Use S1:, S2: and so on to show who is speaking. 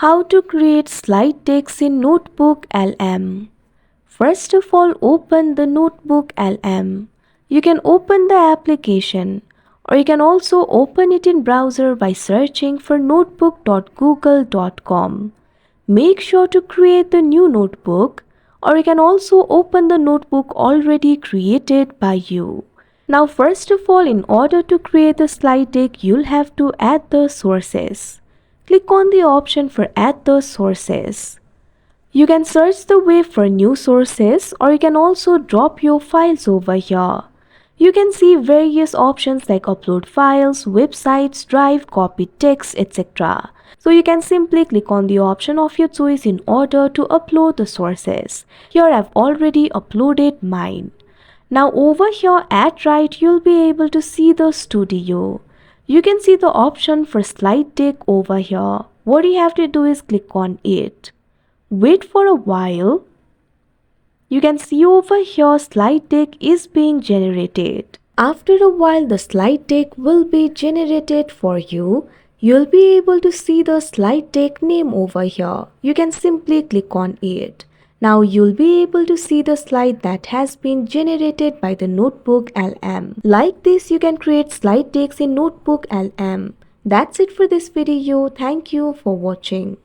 S1: How to create slide decks in NotebookLM. First of all, open the NotebookLM. You can open the application, or you can also open it in browser by searching for notebook.google.com. Make sure to create the new notebook, or you can also open the notebook already created by you. Now first of all, in order to create the slide deck, you'll have to add the sources. Click on the option for add the sources. You can search the web for new sources, or you can also drop your files over here. You can see various options like upload files, websites, drive, copy text, etc. So you can simply click on the option of your choice in order to upload the sources. Here I've already uploaded mine. Now over here at right, you'll be able to see the studio. You can see the option for slide deck over here. What you have to do is click on it. Wait for a while. You can see over here slide deck is being generated. After a while the slide deck will be generated for you. You'll be able to see the slide deck name over here. You can simply click on it. Now you'll be able to see the slide that has been generated by the NotebookLM. Like this, you can create slide decks in NotebookLM. That's it for this video. Thank you for watching.